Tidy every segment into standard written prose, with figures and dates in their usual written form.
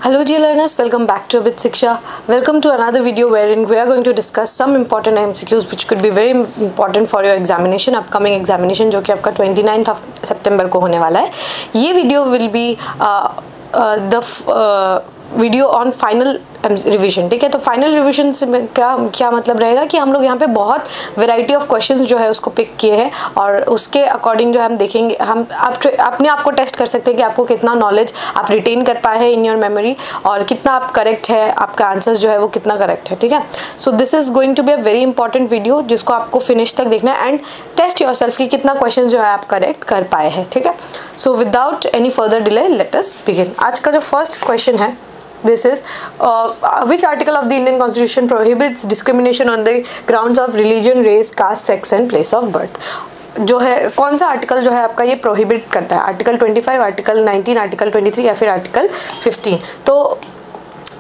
Hello dear learners, welcome back to Abit Siksha. Welcome to another video wherein we are going to discuss some important MCQs which could be very important for your examination, upcoming examination जो कि आपका 29th of September को होने वाला है. ये video will be the video on final revision. ठीक है, तो फाइनल रिवीजन से क्या मतलब रहेगा कि हम लोग यहाँ पे बहुत वैरायटी ऑफ क्वेश्चंस जो है उसको पिक किए हैं और उसके अकॉर्डिंग जो हम देखेंगे, हम अपने आप को टेस्ट कर सकते हैं कि आपको कितना नॉलेज आप रिटेन कर पाए हैं इन योर मेमोरी और कितना आप करेक्ट है, आपका आंसर जो है वो कितना करेक्ट है. ठीक है, so this is going to be a very important video जिसको आपको फिनिश तक देखना है एंड टेस्ट योर सेल्फ कि कितना क्वेश्चन जो है आप करेक्ट कर पाए हैं. ठीक है, so without any further delay let us begin. आज का जो फर्स्ट क्वेश्चन है, this is which article of the Indian Constitution prohibits discrimination on the grounds of religion, race, caste, sex and place of birth. जो है कौन सा article जो है आपका ये प्रोहिबिट करता है? आर्टिकल 25, आर्टिकल 19, आर्टिकल 23 या फिर आर्टिकल 15? तो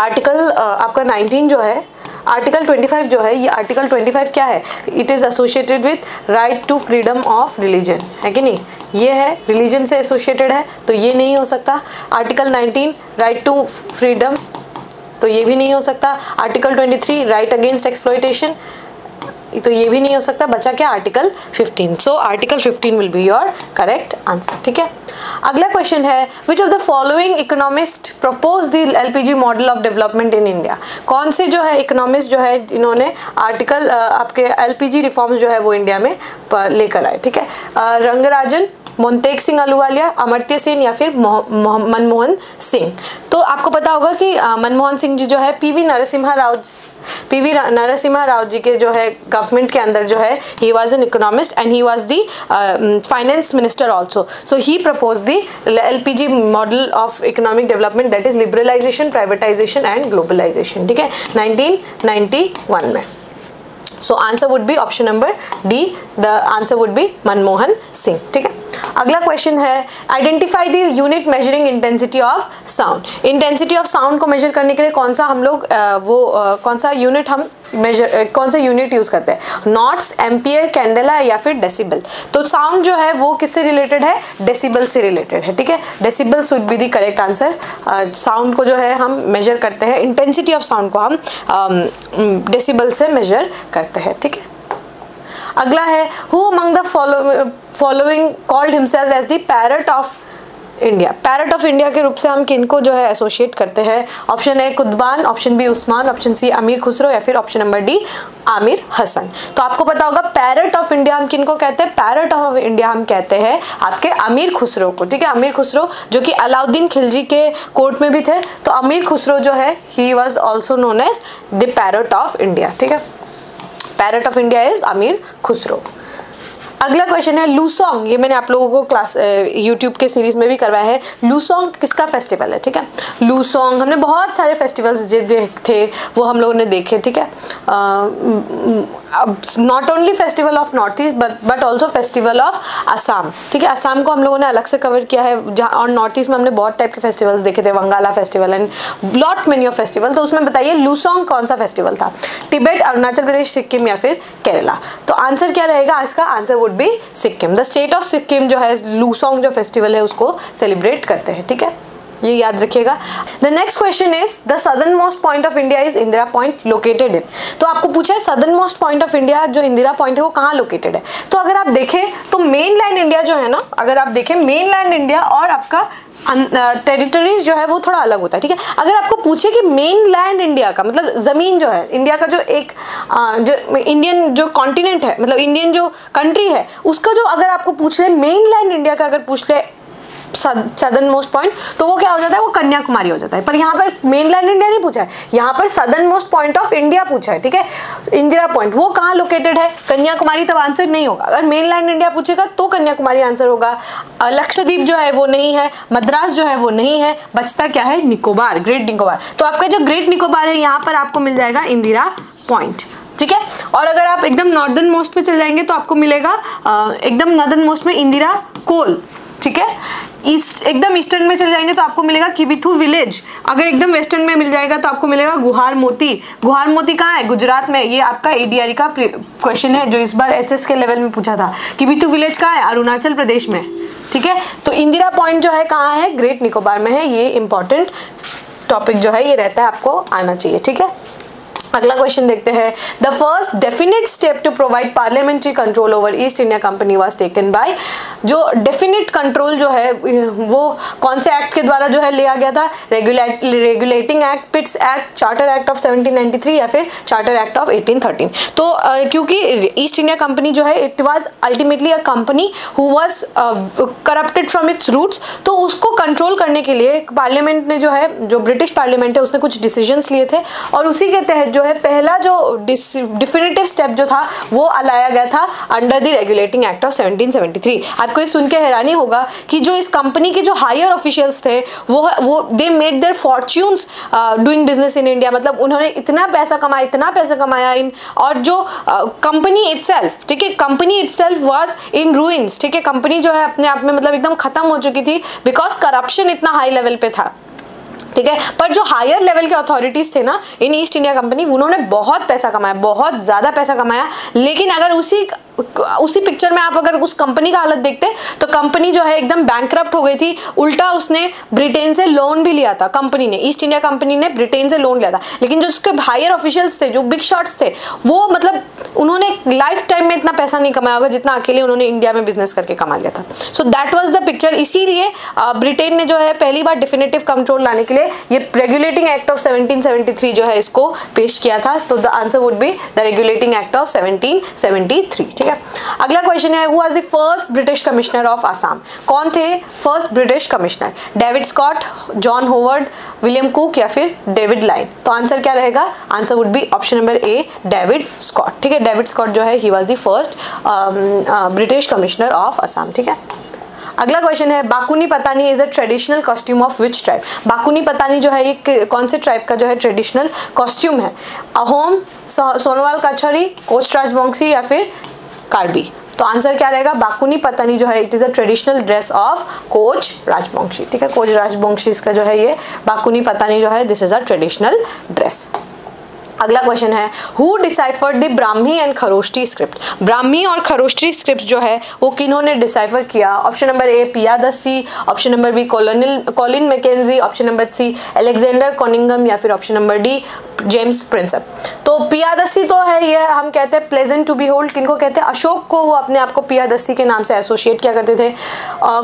आर्टिकल आपका 19 जो है, आर्टिकल 25 जो है, ये आर्टिकल 25 क्या है? It is associated with right to freedom of religion, है कि नहीं? ये है रिलीजन से एसोसिएटेड है तो ये नहीं हो सकता. आर्टिकल 19 राइट टू फ्रीडम, तो ये भी नहीं हो सकता. आर्टिकल 23 राइट अगेंस्ट एक्सप्लॉयटेशन, तो ये भी नहीं हो सकता. बचा क्या? Article 15. So article 15 will be your correct answer. ठीक है, अगला क्वेश्चन है विच of the following economist propose the LPG model of development in India? कौन से जो है इकोनॉमिस्ट जो है इन्होंने आर्टिकल आपके एलपीजी रिफॉर्म्स जो है वो इंडिया में लेकर आए? ठीक है, रंगराजन, मोंटेक सिंह अहलूवालिया, अमर्त्य सेन या फिर मनमोहन सिंह. तो आपको पता होगा कि मनमोहन सिंह जी जो है पीवी नरसिम्हा राव जी के जो है गवर्नमेंट के अंदर जो है he was an economist and he was the finance minister also. So he propose the LPG model of economic development that is liberalisation, privatisation and globalisation. ठीक है, 1991 में. So answer would be option number D, the answer would be Manmohan Singh. ठीक है, अगला question है identify the unit measuring intensity of sound. Intensity of sound को measure करने के लिए कौन सा हम लोग कौन सा यूनिट हम मेजर, कौन सा यूनिट यूज करते हैं? नॉट्स, एम्पियर, कैंडेला या फिर डेसिबल. तो साउंड जो है वो किससे रिलेटेड है? डेसिबल से रिलेटेड है. ठीक है, decibels would be the correct answer. Sound को जो है हम मेजर करते हैं, इंटेंसिटी ऑफ साउंड को हम डेसिबल से मेजर करते हैं. ठीक है, अगला है who among the following called himself as the parrot of India? Parrot of India के रूप से हम किनको जो है एसोसिएट करते हैं? Option A Qutban, option B Usman, option C Amir Khusro या फिर option number D Amir Hasan. तो आपको पता होगा पैरट ऑफ इंडिया हम किनको कहते हैं? पैरट ऑफ इंडिया हम कहते हैं आपके अमीर खुसरो को. ठीक है, अमीर खुसरो जो कि अलाउद्दीन खिलजी के कोर्ट में भी थे, तो अमीर खुसरो जो है he was also known as the parrot of India. ठीक है, पैरट ऑफ इंडिया इज अमीर खुसरो. अगला क्वेश्चन है लूसोंग. ये मैंने आप लोगों को क्लास यूट्यूब के सीरीज में भी करवाया है. लूसोंग किसका फेस्टिवल है? ठीक है, लूसोंग हमने बहुत सारे फेस्टिवल्स जो थे वो हम लोगों ने देखे. ठीक है, not only festival of north east but also festival of Assam. ठीक है, असम को हम लोगों ने अलग से कवर किया है जहाँ, और नॉर्थ ईस्ट में हमने बहुत टाइप के फेस्टिवल्स देखे थे, Wangala festival and lot many of festival. तो उसमें बताइए लूसोंग कौन सा फेस्टिवल था? तिब्बत, अरुणाचल प्रदेश, सिक्किम या फिर केरला? तो आंसर क्या रहेगा इसका? Answer would B Sikkim. The state of Sikkim जो है लूसोंग जो फेस्टिवल है उसको सेलिब्रेट करते हैं. ठीक है, ये याद रखिएगा. The next question is the southern most point of India is Indira point located in. तो आपको पूछा है southern most point of India जो इंदिरा पॉइंट है वो कहाँ लोकेटेड है? तो अगर आप देखें तो मेन लैंड इंडिया जो है ना, अगर आप देखें मेन लैंड इंडिया और आपका टेरिटरीज जो है वो थोड़ा अलग होता है. ठीक है, अगर आपको पूछे कि मेन लैंड इंडिया का मतलब जमीन जो है इंडिया का, जो एक जो इंडियन जो कॉन्टिनेंट है, मतलब इंडियन जो कंट्री है उसका जो अगर आपको पूछ ले मेन लैंड इंडिया का, अगर पूछ ले सदर्न मोस्ट पॉइंट, तो वो क्या हो जाता है? वो कन्याकुमारी हो जाता है. पर यहाँ पर मेन लैंड इंडिया नहीं पूछा है, यहाँ पर southern most point of India पूछा है. ठीक है, इंदिरा पॉइंट वो कहाँ लोकेटेड है? कन्याकुमारी. तब आंसर नहीं होगा. अगर मेन लैंड इंडिया पूछेगा तो कन्याकुमारी आंसर होगा. लक्षद्वीप जो है वो नहीं है, मद्रास जो है वो नहीं है. बचता क्या है? निकोबार, ग्रेट निकोबार. तो आपका जो ग्रेट निकोबार है यहाँ पर आपको मिल जाएगा इंदिरा पॉइंट. ठीक है, और अगर आप एकदम नॉर्दर्न मोस्ट पे चल जाएंगे तो आपको मिलेगा एकदम नॉर्दर्न मोस्ट में इंदिरा कोल. ठीक है, ईस्ट एकदम ईस्टर्न में चले जाएंगे तो आपको मिलेगा किबिथु विलेज. अगर एकदम वेस्टर्न में मिल जाएगा तो आपको मिलेगा गुहार मोती. गुहार मोती कहाँ है? गुजरात में. ये आपका एडीआरई का क्वेश्चन है जो इस बार एचएस के लेवल में पूछा था. किबिथु विलेज कहाँ है? अरुणाचल प्रदेश में. ठीक है, तो इंदिरा पॉइंट जो है कहाँ है? ग्रेट निकोबार में है. ये इंपॉर्टेंट टॉपिक जो है ये रहता है, आपको आना चाहिए, ठीक है। अगला क्वेश्चन देखते हैं। The first definite step to provide parliamentary control over East India Company was taken by, जो डेफिनेट कंट्रोल जो है वो कौन से एक्ट के द्वारा जो है लिया गया था? Regulating act, Pitt's act, charter act of 1793 या फिर चार्टर एक्ट ऑफ 1813। तो क्योंकि ईस्ट इंडिया कंपनी जो है it was ultimately a company who was corrupted from its roots, तो उसको कंट्रोल करने के लिए पार्लियामेंट ने जो है, जो ब्रिटिश पार्लियामेंट है उसने कुछ डिसीजंस लिए थे और उसी के तहत जो है पहला जो डिफिनेटिव स्टेप जो था वो लाया गया था under the regulating act of 1773। आपको ये सुन के हैरानी होगा कि जो इस कंपनी के जो हायर ऑफिशियल्स थे वो they made their fortunes doing business in India, मतलब उन्होंने इतना पैसा कमाया इन, और जो कंपनी इटसेल्फ, ठीक है, company itself was in ruins, ठीक है, कंपनी जो है अपने आप में मतलब एकदम खत्म हो चुकी थी बिकॉज करप्शन इतना हाई लेवल पे था, ठीक है। पर जो हायर लेवल के अथॉरिटीज थे ना इन ईस्ट इंडिया कंपनी, उन्होंने बहुत पैसा कमाया, बहुत ज़्यादा पैसा कमाया, लेकिन अगर उसी पिक्चर में आप अगर उस कंपनी का हालत देखते तो कंपनी जो है एकदम बैंकरप्ट हो गई थी। उल्टा उसने ब्रिटेन से लोन भी लिया था, कंपनी ने, ईस्ट इंडिया कंपनी ने ब्रिटेन से लोन लिया था, लेकिन जो उसके हायर ऑफिशियल्स थे, जो बिग शॉट्स थे, वो मतलब उन्होंने लाइफ टाइम में इतना पैसा नहीं कमाया होगा जितना अकेले उन्होंने इंडिया में बिजनेस करके कमा लिया था। So that was the picture. इसीलिए ब्रिटेन ने जो है पहली बार डिफिनेटिव कंट्रोल लाने के लिए ये रेगुलेटिंग एक्ट ऑफ 1773 जो है इसको पेश किया था। तो the answer would be the regulating act of 1773, ठीक है। अगला क्वेश्चन है, who was the first British commissioner of Assam? कौन थे first British commissioner? David Scott, John Howard, William Cook या फिर डेविड लाइन? तो आंसर क्या रहेगा? Answer would be option number A, David Scott, ठीक है। डेविड स्कॉट जो है he was the first British commissioner of Assam, ठीक है। अगला क्वेश्चन है, Bakuni Patani is a traditional costume of which tribe? Bakuni पतानी जो है ये कौन से ट्राइब का जो है ट्रेडिशनल कॉस्ट्यूम है? अहोम, सोनोवाल कछरी, कोच राजवंशी या फिर कार्बी? तो आंसर क्या रहेगा? बाकुनी पतानी जो है it is a traditional dress of Koch Rajbanshi, ठीक है। कोच राजवंशी इसका जो है ये बाकुनी पतानी जो है this is a traditional dress. अगला क्वेश्चन है, who deciphered the Brahmi and Kharosthi script? Brahmi और खरोष्टी स्क्रिप्ट जो है वो किन्होंने डिसाइफर किया? Option number A, Piyadasi, option number B, Colin Mackenzie, option number C, Alexander Cunningham या फिर option number D, James Prinsep? तो पियादसी तो है ये हम कहते हैं प्लेजेंट टू बी होल्ड, किनको कहते हैं? अशोक को वो अपने आप को पियादसी के नाम से एसोसिएट किया करते थे।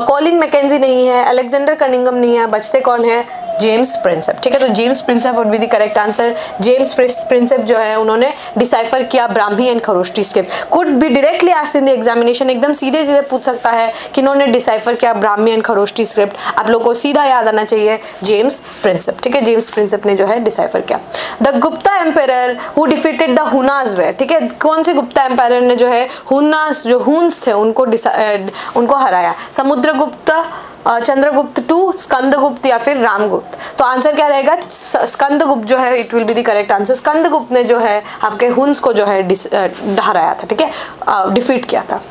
कॉलिन मैकेंजी नहीं है, अलेक्जेंडर कनिंघम नहीं है, बचते कौन है? जेम्स प्रिंसेप, ठीक है। तो James Prinsep would be the correct answer. James Prinsep जो है उन्होंने डिसाइफर किया Brahmi and Kharosthi script. Could be directly asked in the examination, एकदम सीधे सीधे पूछ सकता है किन्होंने डिसाइफर किया ब्राह्मी एंड खरोष्टी स्क्रिप्ट? आप लोगों को सीधा याद आना चाहिए जेम्स प्रिंसेप, ठीक है। जेम्स प्रिंसेप ने जो है डिसाइफर किया। The Gupta empire who defeated the Hunas were, ठीक है। कौन से गुप्ता एम्पायर ने जो है हुनास, जो हुन्स थे उनको हराया? समुद्रगुप्त, चंद्रगुप्त टू, स्कंदगुप्त या फिर रामगुप्त? तो आंसर क्या रहेगा? स्कंदगुप्त जो है it will be the correct answer. Skandagupta ने जो है आपके हुन्स को जो है हराया था, ठीक है, डिफीट किया था।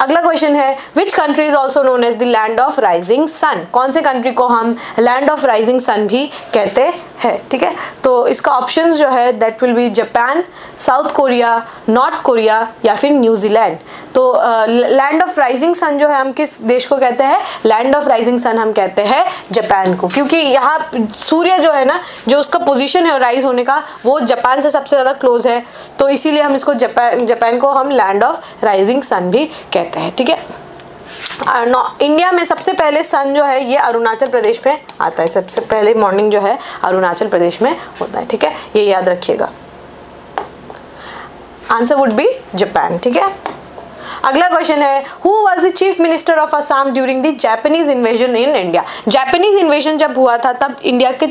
अगला क्वेश्चन है, which country is also known as the land of rising sun? कौन से कंट्री को हम लैंड ऑफ राइजिंग सन भी कहते हैं, ठीक है। तो इसका ऑप्शंस जो है that will be Japan, south Korea, north Korea या फिर न्यूजीलैंड? तो लैंड ऑफ राइजिंग सन जो है हम किस देश को कहते हैं? लैंड ऑफ राइजिंग सन हम कहते हैं जापान को, क्योंकि यहाँ सूर्य जो है ना, जो उसका पोजीशन है राइज होने का, वो जापान से सबसे ज़्यादा क्लोज है, तो इसीलिए हम इसको जापान को हम लैंड ऑफ राइजिंग सन भी कहते हैं, ठीक है। इंडिया में सबसे पहले सन जो है ये अरुणाचल प्रदेश में आता है, सबसे पहले मॉर्निंग जो है अरुणाचल प्रदेश में होता है, ठीक है, ये याद रखिएगा। आंसर वुड बी जापान, ठीक है। अगला क्वेश्चन है, who was the chief minister of Assam during the Japanese invasion in India? Japanese invasion जब हुआ था तब इंडिया के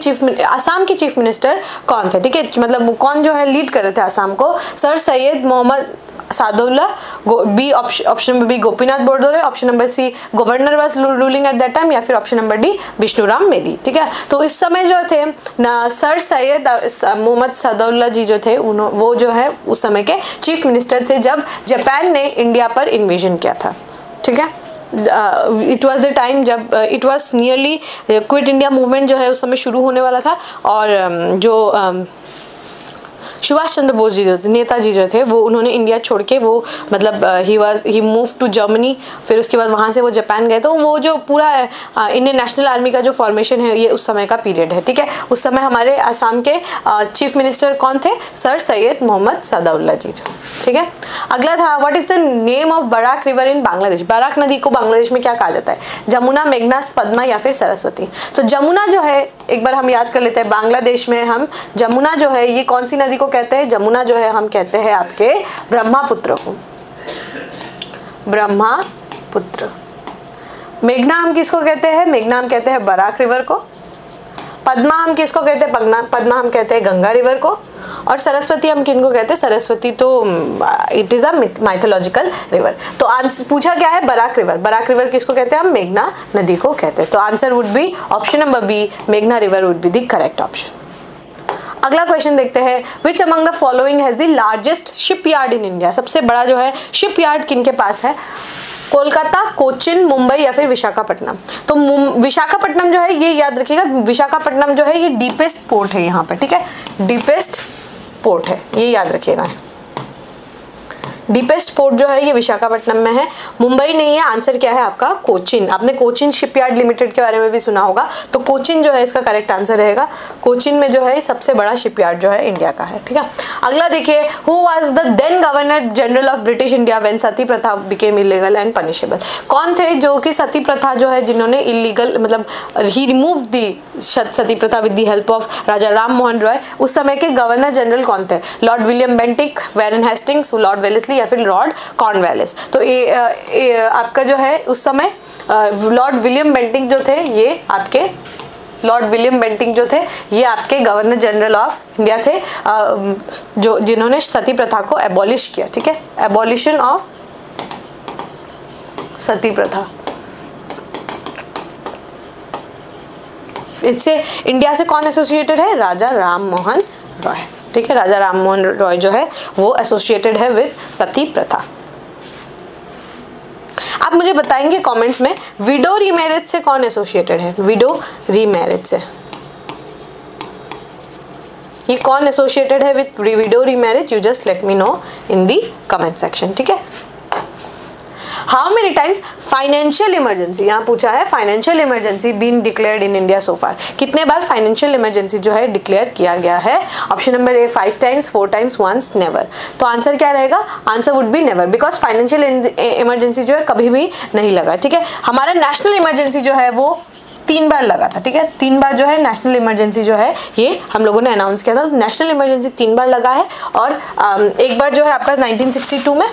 असम के चीफ मिनिस्टर कौन थे, ठीक है, मतलब कौन जो है लीड कर रहे थे असम को? Sir Syed Mohammad Saadulla, B option number B Gopinath Bordoloi, option number C governor was ruling at that time या फिर option number D Bishnuram Medhi, ठीक है। तो इस समय जो थे सर सैयद मोहम्मद सादुल्ला जी जो थे वो जो है उस समय के चीफ मिनिस्टर थे जब जापान ने इंडिया पर इन्वेजन किया था, ठीक है। इट वॉज द टाइम जब it was nearly quit India movement जो है उस समय शुरू होने वाला था, और जो सुभाष चंद्र बोस जी नेताजी जो थे वो उन्होंने इंडिया छोड़ के वो मतलब ही मूव टू जर्मनी, फिर उसके बाद वहाँ से वो जापान गए। तो वो जो पूरा इंडियन नेशनल आर्मी का जो फॉर्मेशन है ये उस समय का पीरियड है, ठीक है। उस समय हमारे असम के चीफ मिनिस्टर कौन थे? सर सैयद मोहम्मद सदाउल्ला जी, ठीक है। अगला था what is the name of Barak river in Bangladesh? Barak नदी को बांग्लादेश में क्या कहा जाता है? जमुना, मेघना, पद्मा या फिर सरस्वती? तो जमुना जो है एक बार हम याद कर लेते हैं, बांग्लादेश में हम जमुना जो है ये कौन सी नदी को कहते हैं? जमुना जो है हम कहते हैं आपके ब्रह्मपुत्र को, ब्रह्मपुत्र। मेघना हम किसको कहते हैं? मेघना हम कहते हैं बराक रिवर को। पद्मा हम किसको कहते हैं? पद्मा हम कहते हैं गंगा रिवर को। और सरस्वती हम किनको कहते हैं? सरस्वती तो it is a mythological river. तो आंसर पूछा क्या है? Barack river. बराक रिवर किसको कहते हैं? हम मेघना नदी को कहते हैं। तो answer would be option number B, मेघना river would be the correct option. अगला क्वेश्चन देखते हैं, which among the following has the largest shipyard in India? सबसे बड़ा जो है शिपयार्ड किनके पास है? कोलकाता, कोचिन, मुंबई या फिर विशाखापट्टनम? तो विशाखापट्टनम जो है ये याद रखिएगा, विशाखापट्टनम जो है ये डीपेस्ट पोर्ट है यहाँ पर, ठीक है। डीपेस्ट पोर्ट है, ये याद रखिएगा। डीपेस्ट पोर्ट जो है ये विशाखापट्टनम में है, मुंबई नहीं है। आंसर क्या है आपका? कोचिन। आपने कोचिन शिपयार्ड लिमिटेड के बारे में भी सुना होगा, तो कोचिन जो है इसका करेक्ट आंसर रहेगा। कोचिन में जो है सबसे बड़ा शिपयार्ड जो है इंडिया का है, ठीक है। अगला देखिए, who was the then governor general of British India when sati pratha became illegal and punishable? कौन थे जो कि सती प्रथा जो है जिन्होंने इलीगल मतलब ही रिमूव दी सती प्रथा विद द हेल्प ऑफ राजा राम मोहन रॉय? उस समय के गवर्नर जनरल कौन थे? Lord William Bentinck, Warren Hastings, Lord Wellesley या फिर लॉर्ड कॉर्नवालिस? तो ये आपका जो है उस समय लॉर्ड विलियम बेंटिक जो थे ये आपके लॉर्ड विलियम बेंटिक जो थे ये आपके गवर्नर जनरल ऑफ इंडिया थे, जो जिन्होंने सती प्रथा को एबॉलिश किया, ठीक है। एबॉलिशन ऑफ सती प्रथा। इससे इंडिया से कौन एसोसिएटेड है? राजा राम मोहन रॉय, ठीक है। राजा राम मोहन रॉय जो है वो एसोसिएटेड है विद सती प्रथा। आप मुझे बताएंगे कमेंट्स में विडो रीमैरिज से कौन एसोसिएटेड है? विडो रीमैरिज से ये कौन एसोसिएटेड है with widow remarriage? You just let me know in the comment section, ठीक है। How many times financial emergency, यहाँ पूछा है financial emergency been declared in India so far? कितने बार फाइनेंशियल इमरजेंसी जो है डिक्लेयर किया गया है? Option number A 5 times, 4 times, once, never. तो आंसर क्या रहेगा? Answer would be never, because financial emergency जो है कभी भी नहीं लगा, ठीक है। हमारा नेशनल इमरजेंसी जो है वो 3 बार लगा था, ठीक है। 3 बार जो है नेशनल इमरजेंसी जो है ये हम लोगों ने अनाउंस किया था। तो नेशनल इमरजेंसी 3 बार लगा है, और एक बार जो है आपका 1962 में,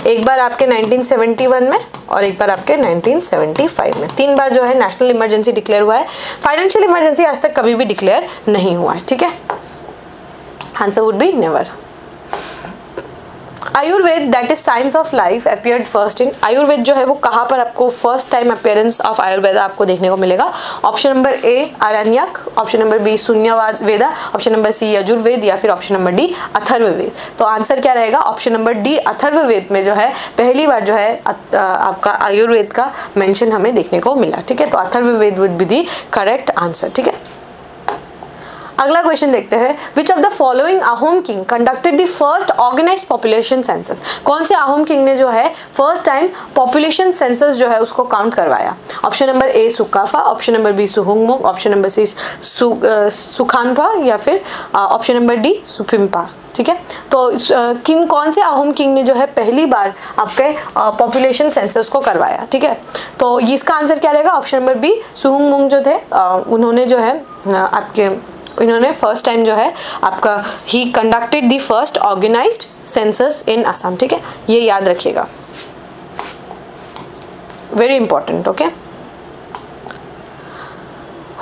एक बार आपके 1971 में और एक बार आपके 1975 में। 3 बार जो है नेशनल इमरजेंसी डिक्लेयर हुआ है। फाइनेंशियल इमरजेंसी आज तक कभी भी डिक्लेयर नहीं हुआ है, ठीक है। Answer would be never. Ayurveda that is science of life appeared first in? Ayurveda जो है वो कहाँ पर आपको first time appearance of Ayurveda आपको देखने को मिलेगा? Option number A Aranyaka, option number B Shunyavad Veda, option number C Yajurveda या फिर ऑप्शन नंबर डी अथर्ववेद। तो आंसर क्या रहेगा? ऑप्शन नंबर डी अथर्ववेद में जो है पहली बार जो है आपका आयुर्वेद का मेंशन हमें देखने को मिला, ठीक है। तो Atharvaveda would be the correct answer, ठीक है। अगला क्वेश्चन देखते हैं, which of the following Ahom king conducted the first organised population census? कौन से अहोम किंग ने जो है फर्स्ट टाइम पॉपुलेशन सेंसस जो है उसको काउंट करवाया? Option number A Sukaphaa, option number B Suhungmung, option number C Sukhaangphaa या फिर ऑप्शन नंबर डी सुफिम्पा, ठीक है। तो कौन से अहोम किंग ने जो है पहली बार आपके पॉपुलेशन सेंसस को करवाया, ठीक है। तो इसका आंसर क्या रहेगा? ऑप्शन नंबर बी सुहुंगमुंग जो थे उन्होंने जो है इन्होंने फर्स्ट टाइम जो है आपका he conducted the first organised census in Assam, ठीक है। ये याद रखिएगा, very important, okay.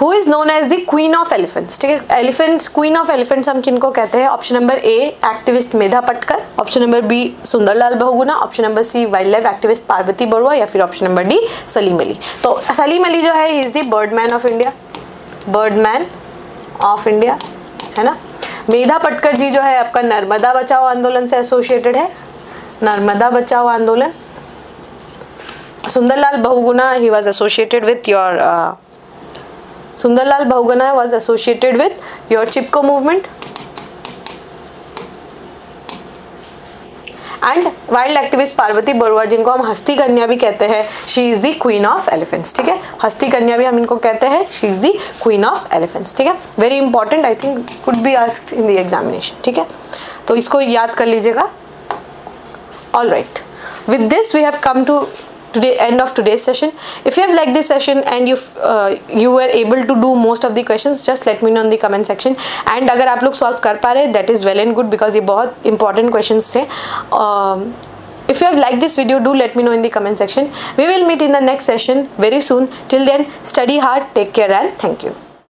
Who is known as the queen of elephants, ठीक है। एलिफेंट्स, क्वीन ऑफ एलिफेंट्स हम किनको कहते हैं? Option number A activist Medha Patkar, option number B Sunderlal Bahuguna, option number C wildlife activist Parvati Barua या फिर option number D Salim Ali. तो सलीम अली जो है is the birdman of India, birdman of India, है ना। मेधा पटकर जी जो है आपका नर्मदा बचाओ आंदोलन से एसोसिएटेड है, Narmada Bachao Andolan. Sundarlal Bahuguna he was associated with your Sundarlal Bahuguna was associated with your Chipko movement. And wild activist Parvati Barua, जिनको हम हस्ती कन्या भी कहते हैं, she is the queen of elephants, ठीक है, हस्ती कन्या भी हम इनको कहते हैं, she is the queen of elephants, ठीक है, very important, I think could be asked in the examination, ठीक है, तो इसको याद कर लीजिएगा। All right, with this we have come to end of today's session. If you have liked this session and you were able to do most of the questions, just let me know in the comment section. And अगर आप लोग solve कर पा रहे, that is well and good, because ये बहुत important questions थे. If you have liked this video, do let me know in the comment section. We will meet in the next session very soon. Till then, study hard, take care, and thank you.